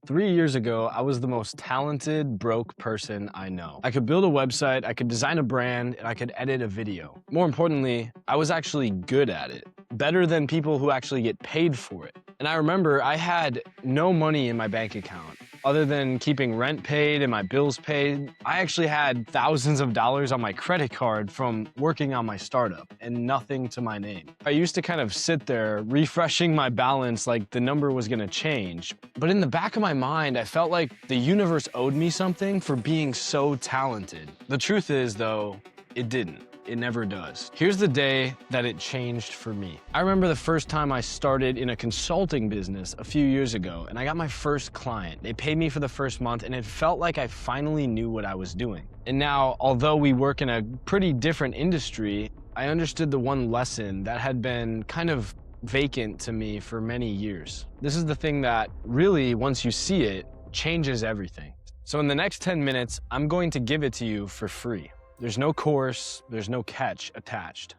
3 years ago, I was the most talented, broke person I know. I could build a website, I could design a brand, and I could edit a video. More importantly, I was actually good at it. Better than people who actually get paid for it. And I remember I had no money in my bank account. Other than keeping rent paid and my bills paid, I actually had thousands of dollars on my credit card from working on my startup and nothing to my name. I used to kind of sit there refreshing my balance like the number was gonna change. But in the back of my mind, I felt like the universe owed me something for being so talented. The truth is, though, it didn't. It never does. Here's the day that it changed for me. I remember the first time I started in a consulting business a few years ago, and I got my first client. They paid me for the first month, and it felt like I finally knew what I was doing. And now, although we work in a pretty different industry, I understood the one lesson that had been kind of vacant to me for many years. This is the thing that really, once you see it, changes everything. So in the next 10 minutes, I'm going to give it to you for free. There's no course, there's no catch attached.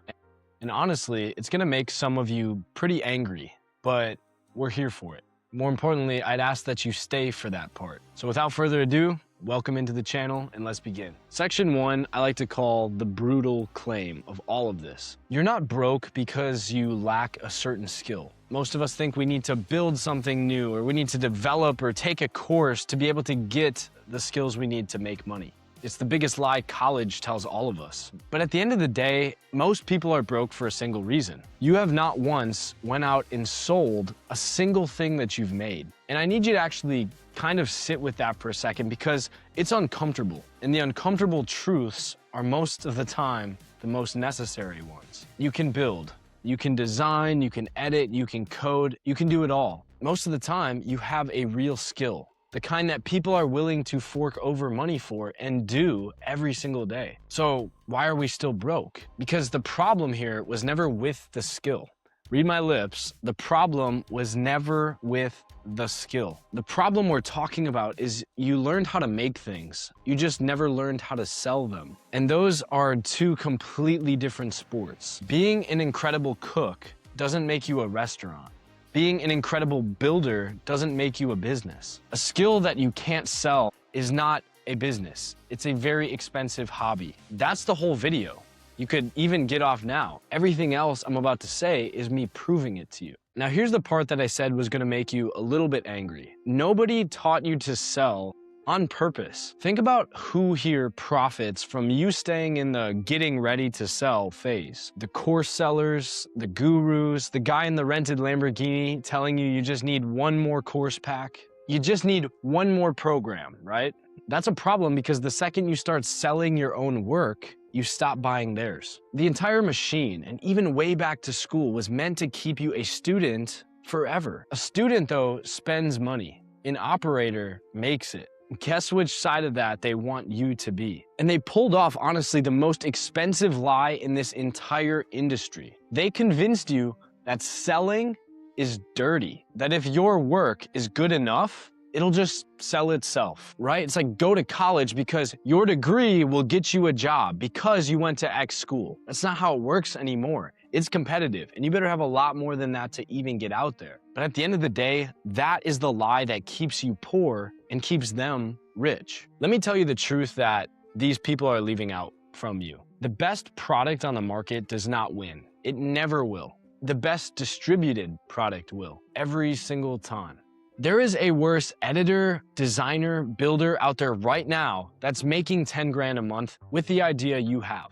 And honestly, it's gonna make some of you pretty angry, but we're here for it. More importantly, I'd ask that you stay for that part. So without further ado, welcome into the channel and let's begin. Section 1, I like to call the brutal claim of all of this. You're not broke because you lack a certain skill. Most of us think we need to build something new or we need to develop or take a course to be able to get the skills we need to make money. It's the biggest lie college tells all of us. But at the end of the day, most people are broke for a single reason. You have not once went out and sold a single thing that you've made. And I need you to actually kind of sit with that for a second because it's uncomfortable. And the uncomfortable truths are most of the time the most necessary ones. You can build, you can design, you can edit, you can code, you can do it all. Most of the time, you have a real skill. The kind that people are willing to fork over money for and do every single day. So why are we still broke? Because the problem here was never with the skill. Read my lips, the problem was never with the skill. The problem we're talking about is you learned how to make things. You just never learned how to sell them. And those are two completely different sports. Being an incredible cook doesn't make you a restaurant. Being an incredible builder doesn't make you a business. A skill that you can't sell is not a business. It's a very expensive hobby. That's the whole video. You could even get off now. Everything else I'm about to say is me proving it to you. Now here's the part that I said was gonna make you a little bit angry. Nobody taught you to sell on purpose. Think about who here profits from you staying in the getting ready to sell phase. The course sellers, the gurus, the guy in the rented Lamborghini telling you just need one more course pack. You just need one more program, right? That's a problem because the second you start selling your own work, you stop buying theirs. The entire machine, and even way back to school, was meant to keep you a student forever. A student, though, spends money. An operator makes it. Guess which side of that they want you to be. And they pulled off, honestly, the most expensive lie in this entire industry. They convinced you that selling is dirty, that if your work is good enough, it'll just sell itself, right? It's like go to college because your degree will get you a job because you went to X school. That's not how it works anymore. It's competitive, and you better have a lot more than that to even get out there. But at the end of the day, that is the lie that keeps you poor and keeps them rich. Let me tell you the truth that these people are leaving out from you. The best product on the market does not win. It never will. The best distributed product will, every single time. There is a worse editor, designer, builder out there right now that's making 10 grand a month with the idea you have.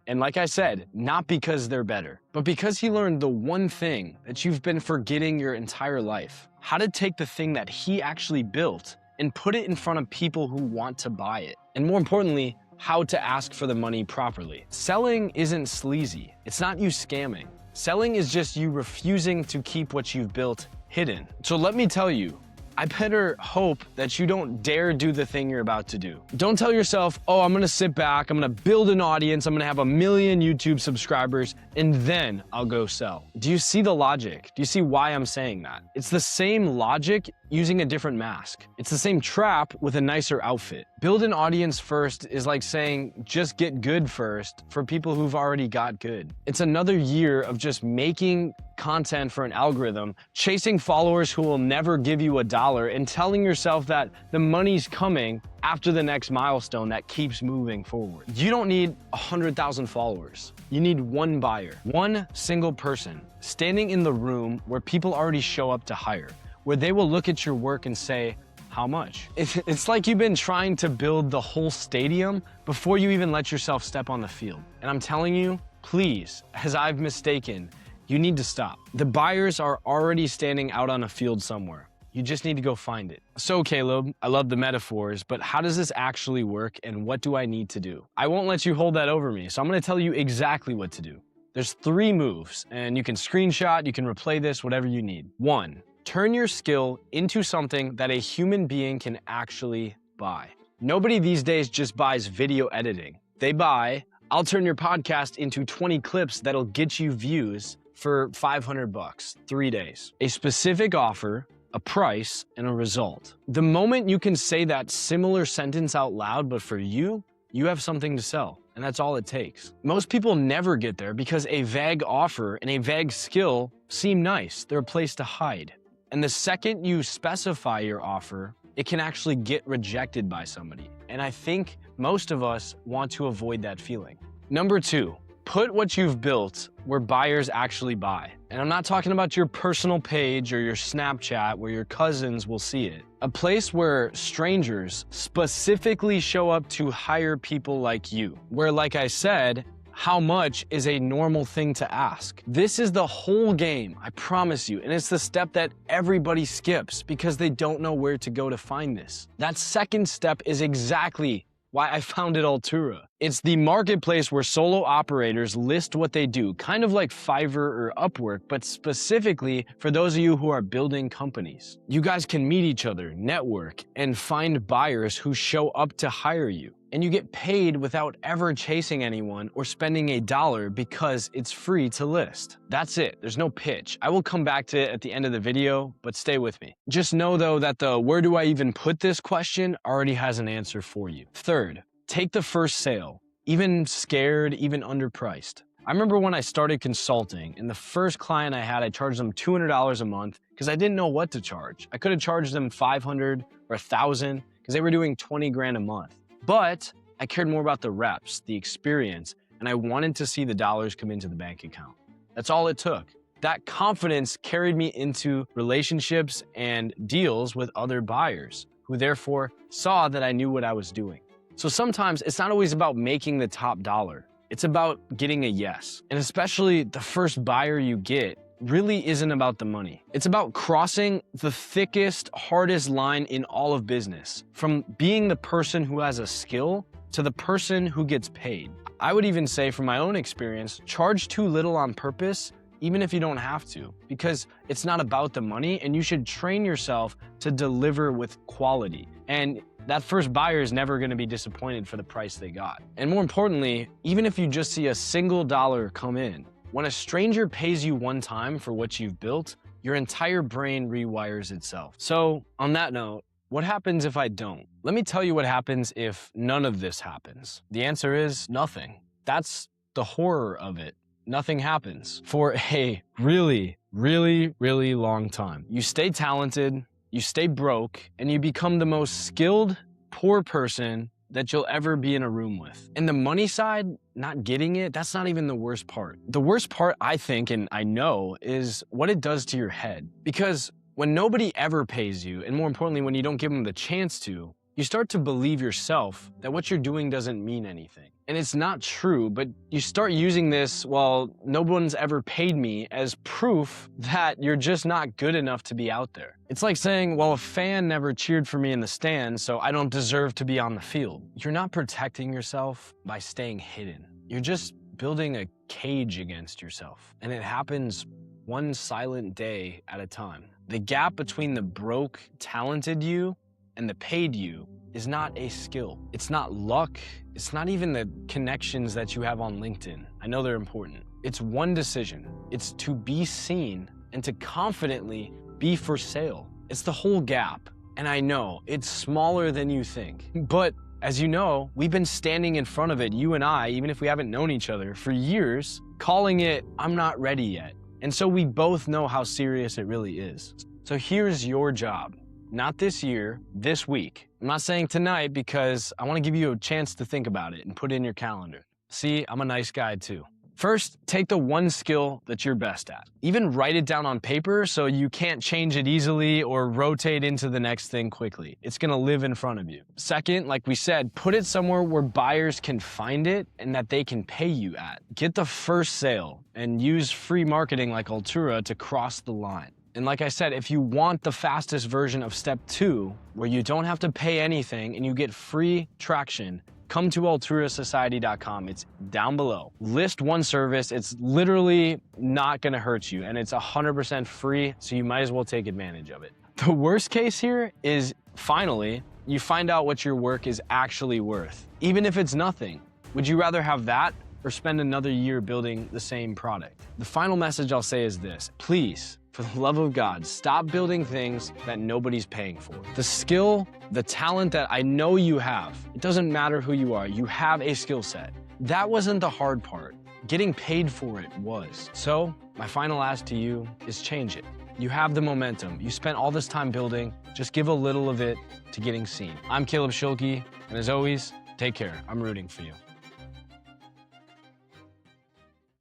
And like I said, not because they're better, but because he learned the one thing that you've been forgetting your entire life. How to take the thing that he actually built and put it in front of people who want to buy it. And more importantly, how to ask for the money properly. Selling isn't sleazy. It's not you scamming. Selling is just you refusing to keep what you've built hidden. So let me tell you, I better hope that you don't dare do the thing you're about to do. Don't tell yourself, oh, I'm gonna sit back, I'm gonna build an audience, I'm gonna have 1 million YouTube subscribers, and then I'll go sell. Do you see the logic? Do you see why I'm saying that? It's the same logic using a different mask. It's the same trap with a nicer outfit. Build an audience first is like saying just get good first for people who've already got good. It's another year of just making content for an algorithm, chasing followers who will never give you $1, and telling yourself that the money's coming after the next milestone that keeps moving forward. You don't need 100,000 followers. You need one buyer, one single person standing in the room where people already show up to hire, where they will look at your work and say, how much? It's like you've been trying to build the whole stadium before you even let yourself step on the field. And I'm telling you, please, as I've mistaken, you need to stop. The buyers are already standing out on a field somewhere. You just need to go find it. So Caleb, I love the metaphors, but how does this actually work and what do I need to do? I won't let you hold that over me, so I'm gonna tell you exactly what to do. There's 3 moves, and you can screenshot, you can replay this, whatever you need. 1, turn your skill into something that a human being can actually buy. Nobody these days just buys video editing. They buy, I'll turn your podcast into 20 clips that'll get you views for $500, 3 days. A specific offer, a price, and a result. The moment you can say that similar sentence out loud, but for you, you have something to sell, and that's all it takes. Most people never get there because a vague offer and a vague skill seem nice. They're a place to hide. And the second you specify your offer, it can actually get rejected by somebody. And I think most of us want to avoid that feeling. Number 2, put what you've built where buyers actually buy. And I'm not talking about your personal page or your Snapchat where your cousins will see it. A place where strangers specifically show up to hire people like you. Where, like I said, how much is a normal thing to ask. This is the whole game, I promise you. And it's the step that everybody skips because they don't know where to go to find this. That second step is exactly why I founded Altura. It's the marketplace where solo operators list what they do, kind of like Fiverr or Upwork, but specifically for those of you who are building companies. You guys can meet each other, network, and find buyers who show up to hire you. And you get paid without ever chasing anyone or spending $1 because it's free to list. That's it, there's no pitch. I will come back to it at the end of the video, but stay with me. Just know though that the where do I even put this question already has an answer for you. Third, take the first sale, even scared, even underpriced. I remember when I started consulting and the first client I had, I charged them $200 a month because I didn't know what to charge. I could have charged them $500 or $1,000 because they were doing 20 grand a month. But I cared more about the reps, the experience, and I wanted to see the dollars come into the bank account. That's all it took. That confidence carried me into relationships and deals with other buyers who therefore saw that I knew what I was doing. So sometimes it's not always about making the top dollar. It's about getting a yes. And especially the first buyer you get really isn't about the money. It's about crossing the thickest, hardest line in all of business, from being the person who has a skill to the person who gets paid. I would even say from my own experience, charge too little on purpose, even if you don't have to, because it's not about the money and you should train yourself to deliver with quality. And that first buyer is never gonna be disappointed for the price they got. And more importantly, even if you just see a single dollar come in, when a stranger pays you one time for what you've built, your entire brain rewires itself. So on that note, what happens if I don't? Let me tell you what happens if none of this happens. The answer is nothing. That's the horror of it. Nothing happens for a really, really, really long time. You stay talented, you stay broke, and you become the most skilled, poor person that you'll ever be in a room with. And the money side, not getting it, that's not even the worst part. The worst part, I think, and I know, is what it does to your head. Because when nobody ever pays you, and more importantly, when you don't give them the chance to, you start to believe yourself that what you're doing doesn't mean anything. And it's not true, but you start using this, well, no one's ever paid me, as proof that you're just not good enough to be out there. It's like saying, well, a fan never cheered for me in the stands, so I don't deserve to be on the field. You're not protecting yourself by staying hidden. You're just building a cage against yourself. And it happens one silent day at a time. The gap between the broke, talented you and the paid you is not a skill. It's not luck. It's not even the connections that you have on LinkedIn. I know they're important. It's one decision. It's to be seen and to confidently be for sale. It's the whole gap. And I know, it's smaller than you think. But as you know, we've been standing in front of it, you and I, even if we haven't known each other, for years, calling it, I'm not ready yet. And so we both know how serious it really is. So here's your job. Not this year, this week. I'm not saying tonight because I want to give you a chance to think about it and put it in your calendar. See, I'm a nice guy too. First, take the one skill that you're best at. Even write it down on paper so you can't change it easily or rotate into the next thing quickly. It's gonna live in front of you. Second, like we said, put it somewhere where buyers can find it and that they can pay you at. Get the first sale and use free marketing like Altura to cross the line. And like I said, if you want the fastest version of step 2, where you don't have to pay anything and you get free traction, come to alturasociety.com. It's down below. List one service. It's literally not gonna hurt you and it's 100% free, so you might as well take advantage of it. The worst case here is finally, you find out what your work is actually worth. Even if it's nothing, would you rather have that or spend another year building the same product? The final message I'll say is this: please, for the love of God, stop building things that nobody's paying for. The skill, the talent that I know you have, it doesn't matter who you are, you have a skill set. That wasn't the hard part. Getting paid for it was. So my final ask to you is change it. You have the momentum. You spent all this time building. Just give a little of it to getting seen. I'm Schuelke, and as always, take care. I'm rooting for you.